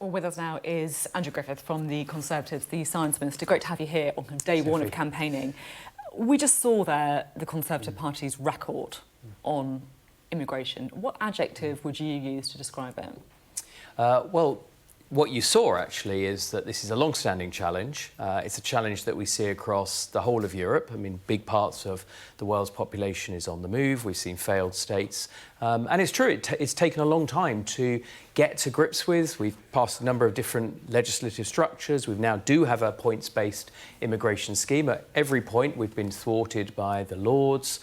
Well, with us now is Andrew Griffith from the Conservatives, the Science Minister. Great to have you here on day one of campaigning. We just saw there the Conservative Party's record on immigration. What adjective would you use to describe it? Well, what you saw actually is that this is a long-standing challenge. It's a challenge that we see across the whole of Europe. I mean, big parts of the world's population is on the move. We've seen failed states. And it's true, it's taken a long time to get to grips with. We've passed a number of different legislative structures. We now do have a points-based immigration scheme. At every point, we've been thwarted by the Lords,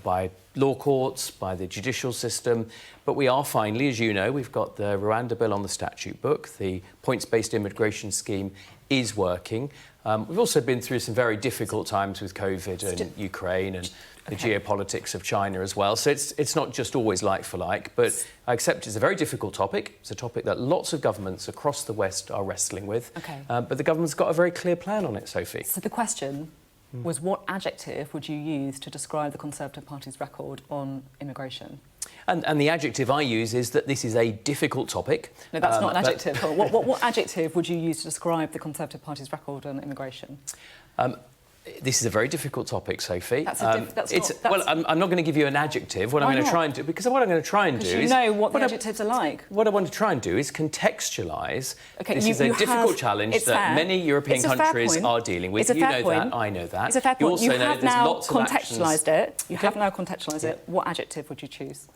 by law courts, by the judicial system. But we are finally, as you know, we've got the Rwanda bill on the statute book. The points-based immigration scheme is working. We've also been through some very difficult times with COVID and Ukraine and the geopolitics of China as well. So it's not just always like for like, but I accept it's a very difficult topic. It's a topic that lots of governments across the West are wrestling with. But the government's got a very clear plan on it, Sophie. So the question was, what adjective would you use to describe the Conservative Party's record on immigration? And the adjective I use is that this is a difficult topic. No, that's not an adjective. What adjective would you use to describe the Conservative Party's record on immigration? This is a very difficult topic, Sophie. Well, I'm not going to give you an adjective. What I'm going to try and do, because what I'm going to try and do is... you know what the adjectives are like. What I want to try and do is contextualise. This is a difficult challenge that many European countries are dealing with. You know that, I know that. It's a fair point. You also know there's lots of actions. You have now contextualised it. What adjective would you choose?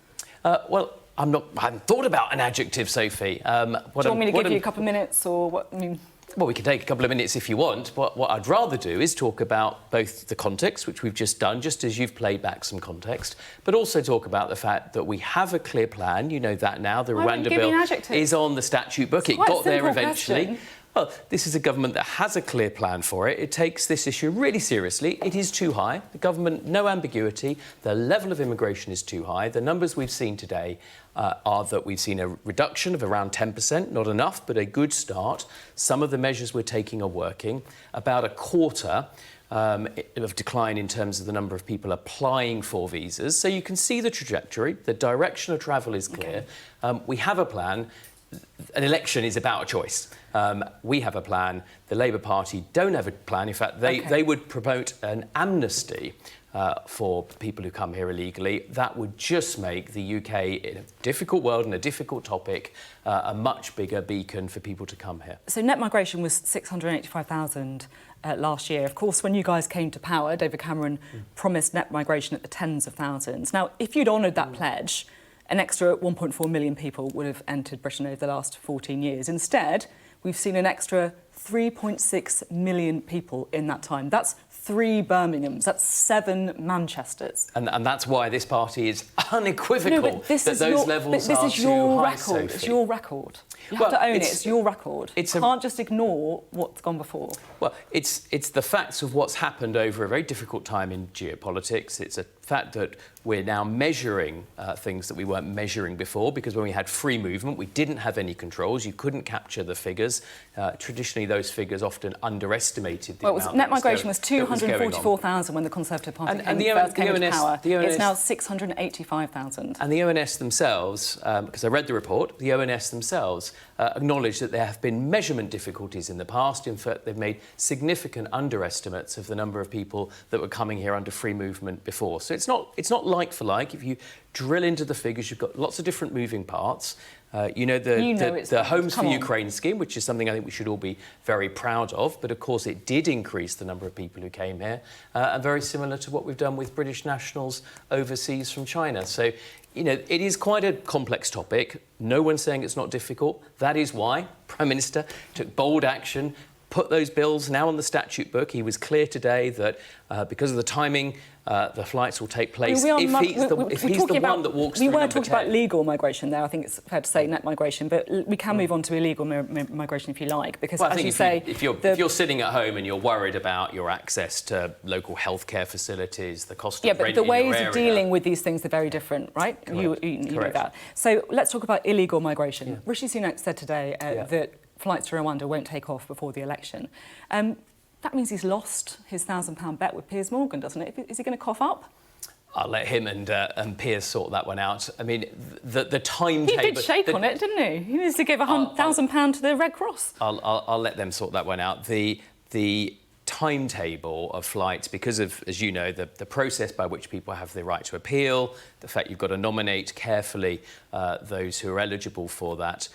Well, I haven't thought about an adjective, Sophie. Do you want me to give you a couple of minutes, or what? I mean... Well, we can take a couple of minutes if you want, but what I'd rather do is talk about both the context, which we've just done, just as you've played back some context, but also talk about the fact that we have a clear plan. You know that now. The Rwanda bill is on the statute book. It got there eventually. Well, this is a government that has a clear plan for it. It takes this issue really seriously. It is too high. The government, no ambiguity. The level of immigration is too high. The numbers we've seen today are that we've seen a reduction of around 10%, not enough, but a good start. Some of the measures we're taking are working. About a quarter of decline in terms of the number of people applying for visas. So you can see the trajectory. The direction of travel is clear. We have a plan. An election is about a choice. We have a plan. The Labour Party don't have a plan. In fact, they would promote an amnesty for people who come here illegally. That would just make the UK, in a difficult world and a difficult topic, a much bigger beacon for people to come here. So net migration was 685,000 last year. Of course, when you guys came to power, David Cameron promised net migration at the tens of thousands. Now, if you'd honoured that pledge, an extra 1.4 million people would have entered Britain over the last 14 years. Instead, we've seen an extra 3.6 million people in that time. That's 3 Birminghams, that's 7 Manchesters. And that's why this party is unequivocal that those levels are too high, Sophie. It's your record. You have to own it. It's your record. You can't just ignore what's gone before. Well, it's the facts of what's happened over a very difficult time in geopolitics. It's a fact that we're now measuring things that we weren't measuring before, because when we had free movement, we didn't have any controls. You couldn't capture the figures. Traditionally, those figures often underestimated the amount. Net migration was 244,000 when the Conservative Party first came into power. It's now 685,000. And the ONS themselves, because I read the report, the ONS themselves acknowledged that there have been measurement difficulties in the past. In fact, they've made significant underestimates of the number of people that were coming here under free movement before. So it's not like for like. If you drill into the figures, you've got lots of different moving parts. The Homes for Ukraine scheme, which is something I think we should all be very proud of. But of course, it did increase the number of people who came here, and very similar to what we've done with British nationals overseas from China. So, you know, it is quite a complex topic. No one's saying it's not difficult. That is why Prime Minister took bold action, put those bills now on the statute book. He was clear today that because of the timing, the flights will take place if he's the one that walks through We weren't talking about legal migration there. I think it's fair to say net migration, but we can move on to illegal migration if you like, because as you say... If you're sitting at home and you're worried about your access to local healthcare facilities, the cost of rent in your area... Yeah, but the ways of dealing with these things are very different, right? You know that. So let's talk about illegal migration. Yeah. Rishi Sunak said today that flights to Rwanda won't take off before the election. That means he's lost his £1,000 bet with Piers Morgan, doesn't it? Is he going to cough up? I'll let him and Piers sort that one out. I mean, the timetable... He did shake on it, didn't he? He needs to give £1,000 to the Red Cross. I'll let them sort that one out. The timetable of flights, because of, as you know, the process by which people have the right to appeal, the fact you've got to nominate carefully those who are eligible for that,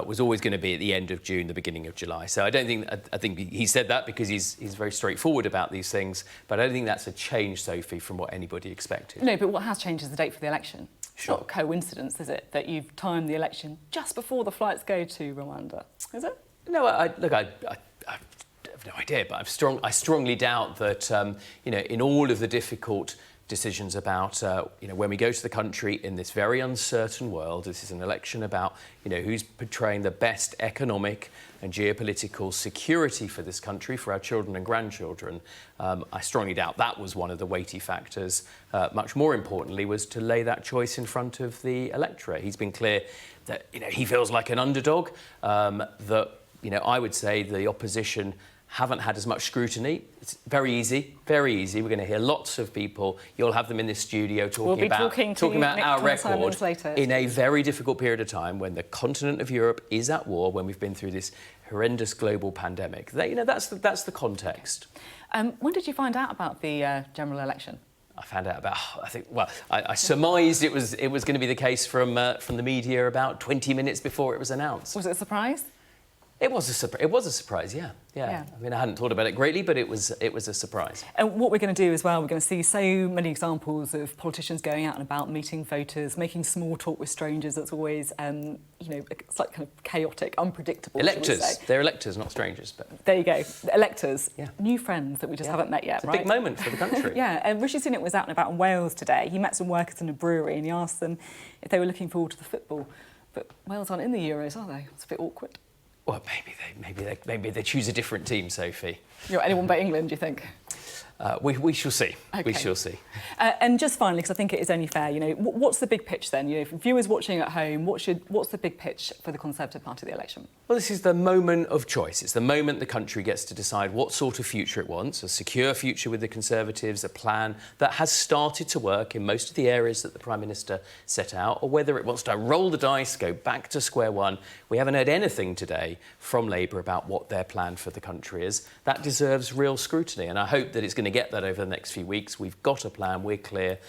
was always going to be at the end of June, the beginning of July. So I think he said that because he's very straightforward about these things, but I don't think that's a change, Sophie, from what anybody expected. No, but what has changed is the date for the election. Sure. It's not a coincidence, is it, that you've timed the election just before the flights go to Rwanda? Is it? No, I have no idea, but I strongly doubt that, in all of the difficult decisions about, when we go to the country in this very uncertain world, this is an election about, who's portraying the best economic and geopolitical security for this country, for our children and grandchildren. I strongly doubt that was one of the weighty factors. Much more importantly was to lay that choice in front of the electorate. He's been clear that, he feels like an underdog, that, I would say the opposition haven't had as much scrutiny. It's very easy, very easy. We're going to hear lots of people. You'll have them in this studio talking about our record in a very difficult period of time when the continent of Europe is at war, when we've been through this horrendous global pandemic. That's the context. When did you find out about the general election? I found out about, I surmised it was going to be the case from the media about 20 minutes before it was announced. Was it a surprise? It was a surprise, yeah. I mean, I hadn't thought about it greatly, but it was a surprise. And what we're going to do as well, we're going to see so many examples of politicians going out and about, meeting voters, making small talk with strangers. That's always, it's like kind of chaotic, unpredictable. Electors. They're electors, not strangers. But there you go. Electors. Yeah. New friends that we just haven't met yet, It's a big moment for the country. Yeah, and Rishi Sunak was out and about in Wales today. He met some workers in a brewery and he asked them if they were looking forward to the football. But Wales aren't in the Euros, are they? It's a bit awkward. Well, maybe they choose a different team, Sophie. Anyone but England, do you think? We shall see. Okay. We shall see. And just finally, because I think it is only fair, what's the big pitch then? For viewers watching at home, what's the big pitch for the Conservative Party of the election? Well, this is the moment of choice. It's the moment the country gets to decide what sort of future it wants, a secure future with the Conservatives, a plan that has started to work in most of the areas that the Prime Minister set out, or whether it wants to roll the dice, go back to square one. We haven't heard anything today from Labour about what their plan for the country is. That deserves real scrutiny, and I hope that it's going to get that over the next few weeks. We've got a plan, we're clear.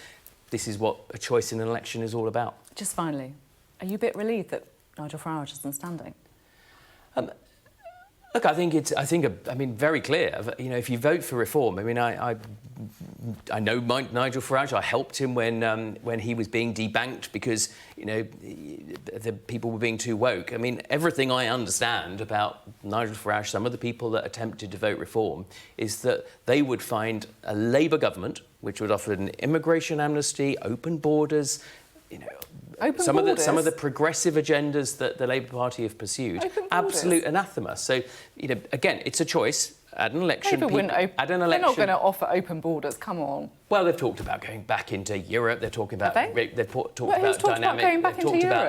This is what a choice in an election is all about. Just finally, are you a bit relieved that Nigel Farage isn't standing? Look, I mean, very clear. If you vote for reform, I mean, I know Nigel Farage. I helped him when he was being debanked because the people were being too woke. I mean, everything I understand about Nigel Farage, some of the people that attempted to vote reform, is that they would find a Labour government which would offer an immigration amnesty, open borders, some of the progressive agendas that the Labour Party have pursued, absolute anathema. So, again, it's a choice. At an election, they're not going to offer open borders. Come on. Well, they've talked about going back into Europe. They're talking about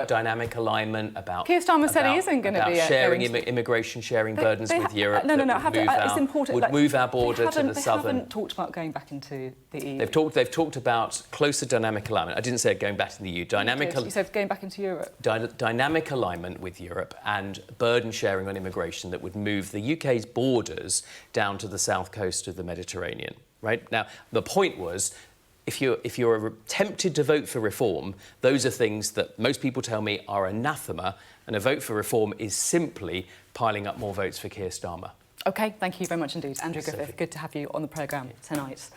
dynamic alignment. About Keir Starmer said he isn't going to be sharing immigration, sharing burdens with Europe. No. It's important. Would move our border to the southern. They haven't talked about going back into the EU. They've talked about closer dynamic alignment. I didn't say going back to the EU. You said going back into Europe. Dynamic alignment with Europe and burden sharing on immigration that would move the UK's borders down to the south coast of the Mediterranean. Right? Now, the point was, if you're tempted to vote for reform, those are things that most people tell me are anathema, and a vote for reform is simply piling up more votes for Keir Starmer. OK, thank you very much indeed. Andrew Griffith, good to have you on the programme tonight.